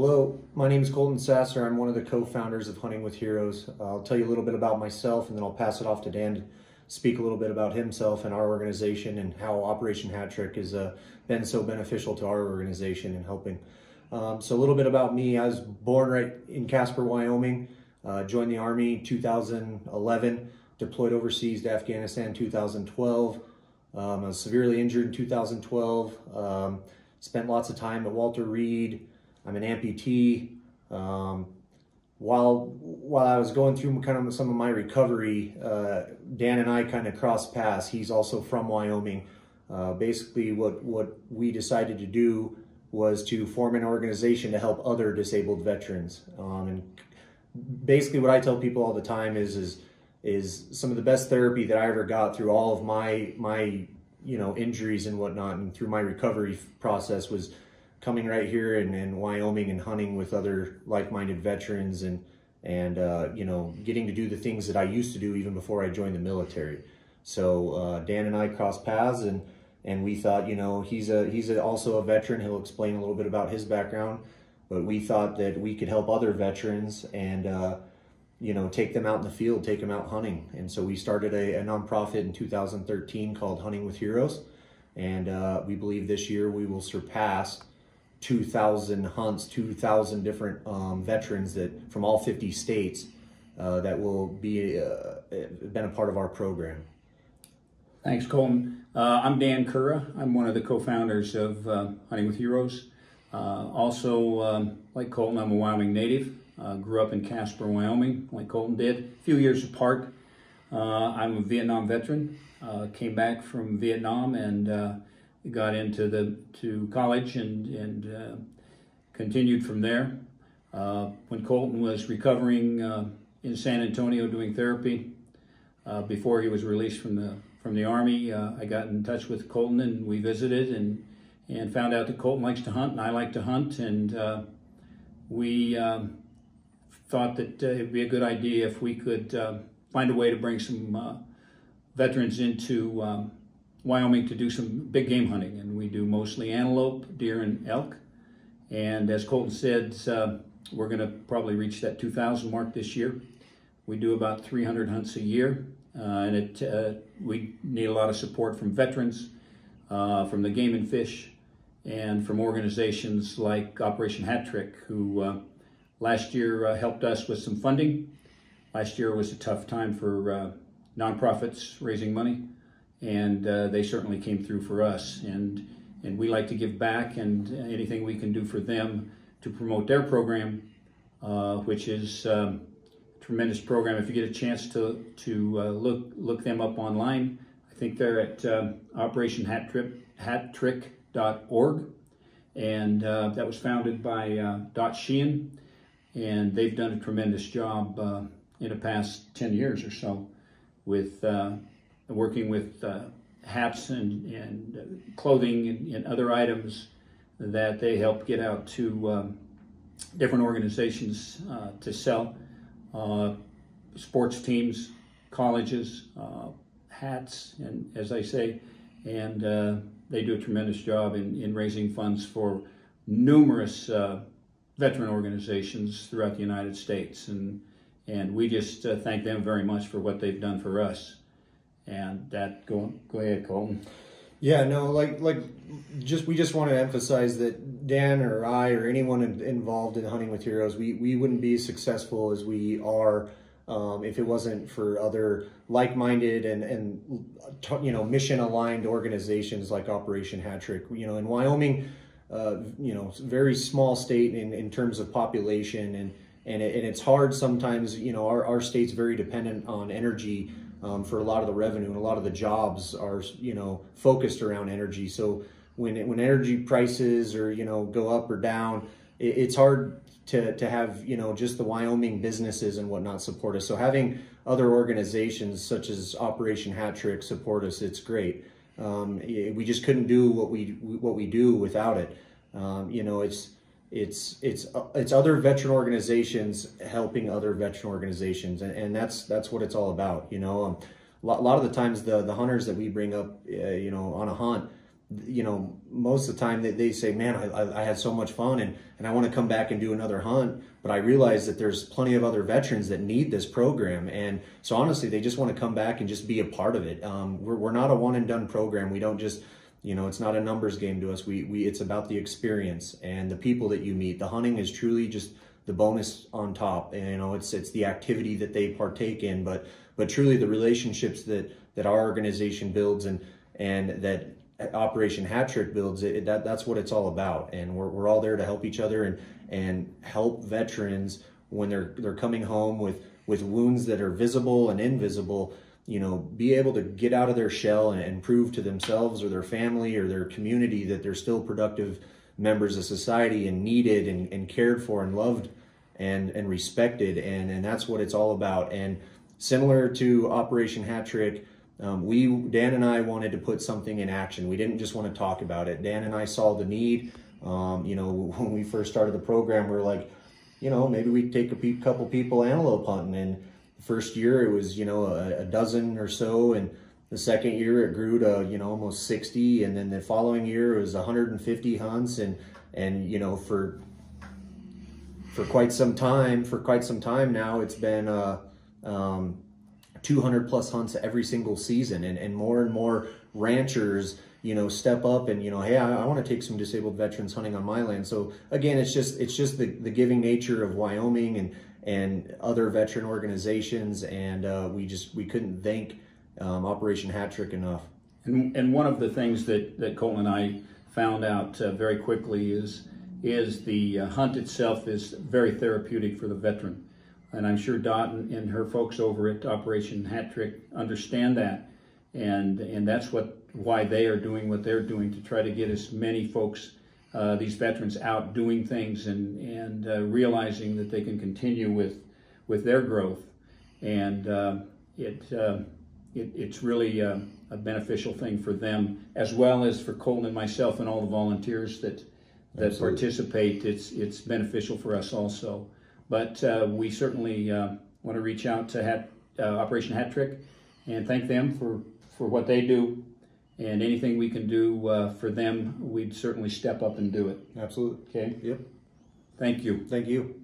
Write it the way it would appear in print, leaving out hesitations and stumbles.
Hello, my name is Colton Sasser. I'm one of the co-founders of Hunting with Heroes. I'll tell you a little bit about myself and then I'll pass it off to Dan to speak a little bit about himself and our organization and how Operation Hat Trick has been so beneficial to our organization in helping. So a little bit about me. I was born right in Casper, Wyoming, joined the Army 2011, deployed overseas to Afghanistan 2012. I was severely injured in 2012, spent lots of time at Walter Reed. I'm an amputee. While I was going through kind of some of my recovery, Dan and I kind of crossed paths. He's also from Wyoming. Basically, what we decided to do was to form an organization to help other disabled veterans. And basically, what I tell people all the time is some of the best therapy that I ever got through all of my injuries and whatnot, and through my recovery process was coming right here in Wyoming and hunting with other like-minded veterans and getting to do the things that I used to do even before I joined the military. So Dan and I crossed paths and we thought, he's also a veteran. He'll explain a little bit about his background, but we thought that we could help other veterans and take them out in the field, take them out hunting. And so we started a nonprofit in 2013 called Hunting with Heroes. And we believe this year we will surpass 2,000 hunts, 2,000 different veterans that from all 50 states that will be been a part of our program. Thanks, Colton. I'm Dan Curra. I'm one of the co-founders of Hunting with Heroes. Also, like Colton, I'm a Wyoming native. Grew up in Casper, Wyoming, like Colton did. A few years apart. I'm a Vietnam veteran. Came back from Vietnam and got into college and continued from there. When Colton was recovering in San Antonio doing therapy, before he was released from the Army, I got in touch with Colton and we visited and found out that Colton likes to hunt and I like to hunt, and we thought that it would be a good idea if we could find a way to bring some veterans into Wyoming to do some big game hunting. And we do mostly antelope, deer, and elk. And as Colton said, we're going to probably reach that 2,000 mark this year. We do about 300 hunts a year, and we need a lot of support from veterans, from the Game and Fish, and from organizations like Operation Hat Trick, who last year helped us with some funding. Last year was a tough time for nonprofits raising money, and they certainly came through for us. And we like to give back, and anything we can do for them to promote their program, which is a tremendous program. If you get a chance to look them up online, I think they're at operationhattrick.org, and that was founded by Dot Sheehan, and they've done a tremendous job in the past 10 years or so with working with hats and clothing and other items that they help get out to different organizations to sell. Sports teams, colleges, hats, and as I say, and they do a tremendous job in raising funds for numerous veteran organizations throughout the United States, and we just thank them very much for what they've done for us. And that, go ahead, Colton. Yeah, no, we just want to emphasize that Dan or I or anyone involved in Hunting with Heroes, we wouldn't be as successful as we are if it wasn't for other like-minded and mission-aligned organizations like Operation Hat Trick. In Wyoming, very small state in terms of population, and it's hard sometimes. Our state's very dependent on energy for a lot of the revenue, and a lot of the jobs are focused around energy. So when energy prices go up or down, it's hard to have just the Wyoming businesses and whatnot support us. So having other organizations such as Operation Hat Trick support us, it's great. We just couldn't do what we do without it. It's other veteran organizations helping other veteran organizations, and that's what it's all about. A lot of the times the hunters that we bring up on a hunt, you know, most of the time they say, man, I had so much fun and I want to come back and do another hunt. But I realize that there's plenty of other veterans that need this program. And so honestly, they just want to come back and just be a part of it. We're not a one and done program. We don't just, you know, it's not a numbers game to us. It's about the experience and the people that you meet. The hunting is truly just the bonus on top. And, you know, it's the activity that they partake in, but truly the relationships that our organization builds and that Operation Hat Trick builds, that's what it's all about. And we're all there to help each other and help veterans when they're coming home with wounds that are visible and invisible, you know, be able to get out of their shell and prove to themselves or their family or their community that they're still productive members of society and needed and cared for and loved and respected. And that's what it's all about. And similar to Operation Hat Trick, Dan and I wanted to put something in action. We didn't just want to talk about it. Dan and I saw the need. You know, when we first started the program, we were like, you know, maybe we'd take a couple people antelope hunting. And the first year it was, you know, a dozen or so. And the second year it grew to, you know, almost 60. And then the following year it was 150 hunts. And you know, for quite some time now, it's been 200 plus hunts every single season, and more ranchers, you know, step up and, you know, hey, I want to take some disabled veterans hunting on my land. So again, it's just the giving nature of Wyoming and other veteran organizations, and we couldn't thank Operation Hat Trick enough. And one of the things that Colton and I found out very quickly is the hunt itself is very therapeutic for the veteran. And I'm sure Dot and her folks over at Operation Hat Trick understand that, and that's why they are doing what they're doing, to try to get as many folks, these veterans, out doing things and realizing that they can continue with their growth, and it's really a beneficial thing for them as well as for Colton and myself and all the volunteers that participate. It's beneficial for us also. But we certainly want to reach out to Operation Hat Trick and thank them for what they do, and anything we can do for them, we'd certainly step up and do it. Absolutely. Okay? Yep. Thank you. Thank you.